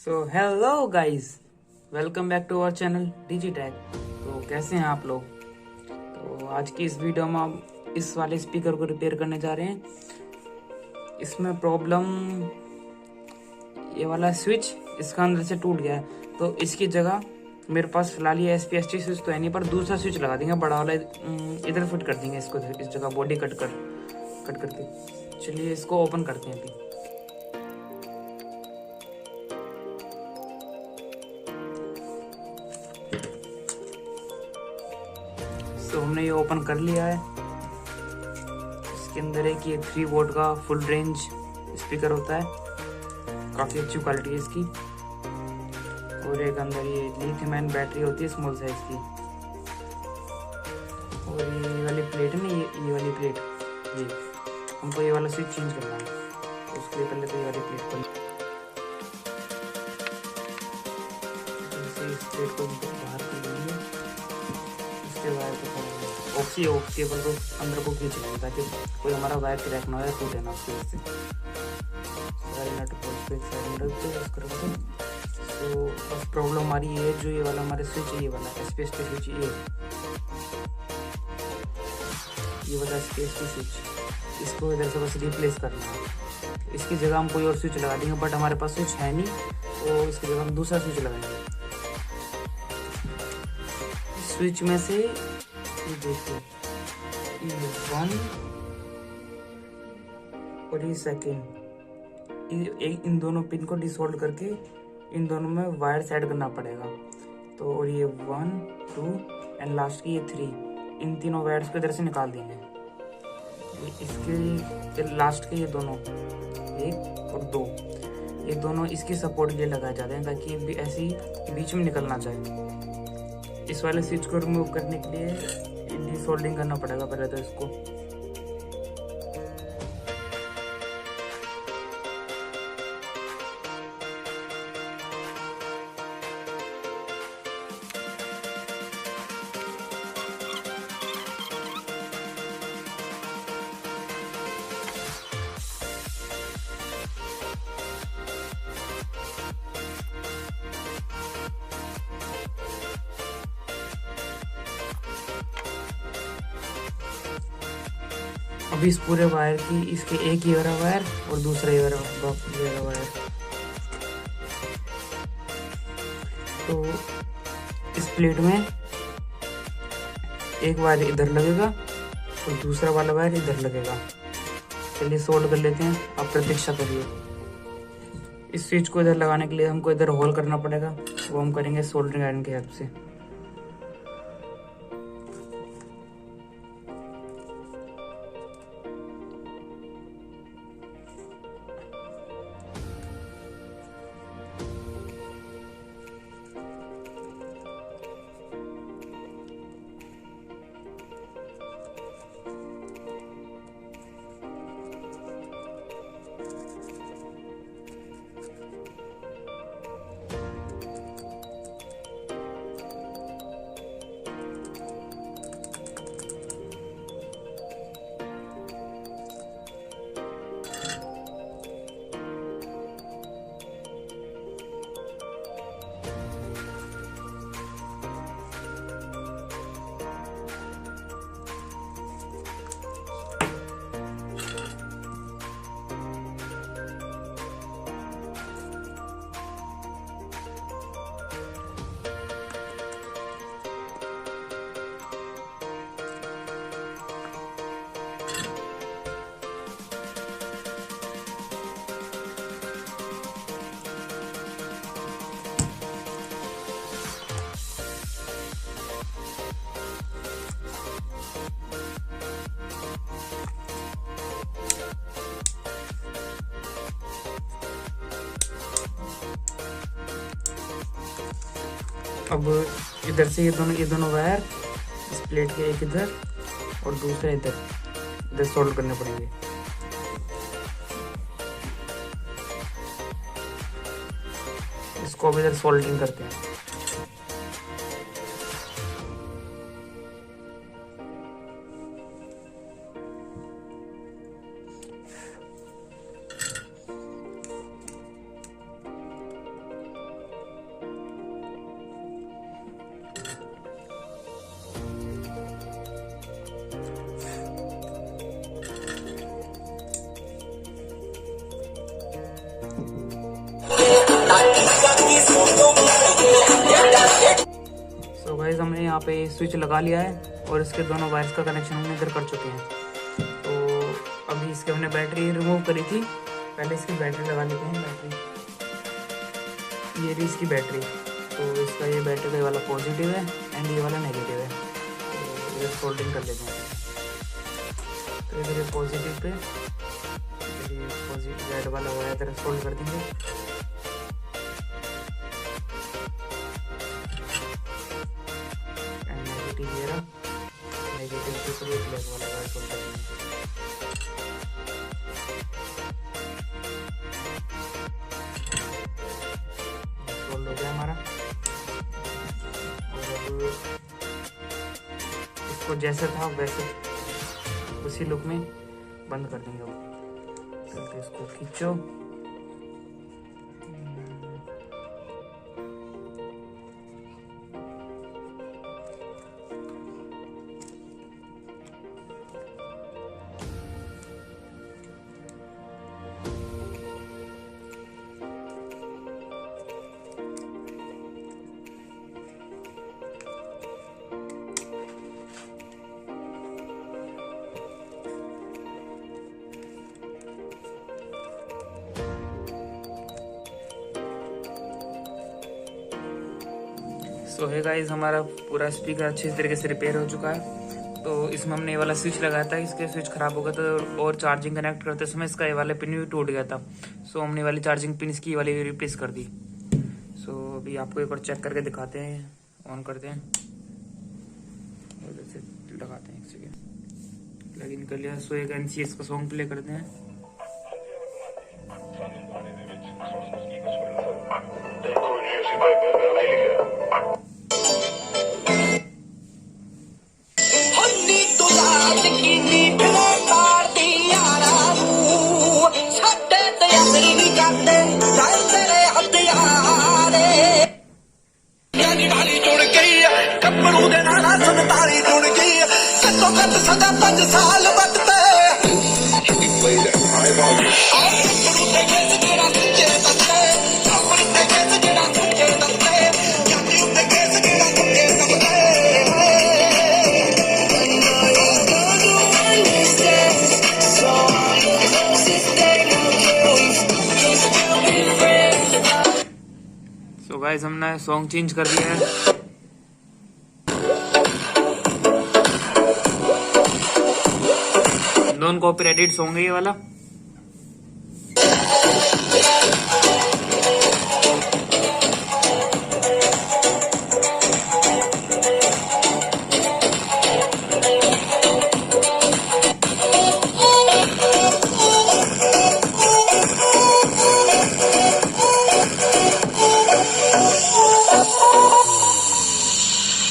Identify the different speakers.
Speaker 1: So hello guys, welcome back to our channel DG Tag. तो कैसे हैं आप लोग? तो आज की इस वीडियो में हम इस वाले स्पीकर को रिपेयर करने जा रहे हैं। इसमें प्रॉब्लम ये वाला स्विच इसका अंदर से टूट गया है, तो इसकी जगह मेरे पास फिलहाल ये SPST स्विच तो है नहीं, पर दूसरा स्विच लगा देंगे, बड़ा वाला इधर फिट कर देंगे इसको, इस जगह बॉडी कट करके। चलिए इसको ओपन करते हैं अभी। तो हमने ये ओपन कर लिया है। इसके अंदर एक ये 3 वोल्ट का फुल रेंज स्पीकर होता है, काफ़ी अच्छी क्वालिटी है इसकी। और एक अंदर ये लिथियम आयन बैटरी होती है स्मॉल साइज की। और ये वाली प्लेट है ना, ये वाली प्लेट, ये हमको ये वाला स्विच चेंज करना है। तो उसके लिए पहले तो ये वाली प्लेट को इस प्लेट को बाहर कर लेंगे। उसके वायर को ऑक्सी केबल को अंदर को खींच लेंगे ताकि कोई हमारा वायर क्रैक ना हो या टूटे ना उसकी वजह से। तो बस प्रॉब्लम हमारी ये है, जो ये वाला हमारे स्विच है, ये वाला SPST स्विच, ये वाला SPST स्विच, इसको इधर से बस रिप्लेस करना है। इसकी जगह हम कोई और स्विच लगा देंगे, बट हमारे पास स्विच है नहीं, तो इसकी जगह हम दूसरा स्विच लगाएंगे। स्विच में से ये देखिए, ये 1 और ये सेकेंड, इन दोनों पिन को डिसोल्ड करके इन दोनों में वायर ऐड करना पड़ेगा। तो और ये 1, 2 एंड लास्ट की ये 3, इन तीनों वायर्स को इधर से निकाल देंगे। इसके लास्ट के ये दोनों 1 और 2, ये दोनों इसकी सपोर्ट के लिए लगाए जाते हैं ताकि ये ऐसे ही बीच में निकलना चाहिए। इस वाले स्विच को रिमूव करने के लिए डिसोल्डिंग करना पड़ेगा पहले तो इसको। अभी इस पूरे वायर की, इसके एक ये वाला वायर और दूसरा ये वाला वायर, तो इस प्लेट में एक वायर इधर लगेगा और दूसरा वाला वायर इधर लगेगा। चलिए सोल्ड कर लेते हैं, आप प्रतीक्षा करिए। इस स्विच को इधर लगाने के लिए हमको इधर होल करना पड़ेगा, वो हम करेंगे सोल्डरिंग आयरन की हेल्प से। अब इधर से ये दोनों वायर इस प्लेट के एक इधर और दूसरा इधर सोल्ड करने पड़ेंगे। इसको अब इधर सोल्डरिंग करते हैं। यहाँ पे स्विच लगा लिया है और इसके दोनों वायर्स का कनेक्शन हमने इधर कर चुके हैं। तो अभी इसके हमने बैटरी रिमूव करी थी, पहले इसकी बैटरी लगा लेते हैं। बैटरी ये रही इसकी बैटरी। तो इसका ये बैटरी वाला पॉजिटिव है एंड ये वाला नेगेटिव है। तो इधर सोल्डिंग कर लेते हैं। तो इधर ये पॉजिटिव पे पॉजिटिव रेड वाला वायर इधर सोल्ड कर देंगे। एंड नेगेटिव ये रहा, नेगेटिव पे ब्लैक वाला वायर सोल्ड कर देंगे। सोल्ड हो गया हमारा। और इसको जैसे था वैसे उसी लुक में बंद कर देंगे। तो इसको खींचो, तो है गाइस हमारा पूरा स्पीकर अच्छे तरीके से रिपेयर हो चुका है। तो इसमें हमने ये वाला स्विच लगाया था, इसके स्विच खराब हो गया था और चार्जिंग कनेक्ट करते समय इसका ये वाला पिन भी टूट गया था। सो हमने ये वाली चार्जिंग पिन इसकी वाली रिप्लेस कर दी। सो अभी आपको एक बार चेक करके दिखाते हैं। ऑन करते हैं और जैसे लगाते हैं, एक सेकेंड लग इन कर लिया। सो एक NCS का सॉन्ग प्ले करते हैं। तो गाइस हमने सॉन्ग चेंज कर दिया है। नॉन कॉपीराइटेड सॉन्ग है ये वाला।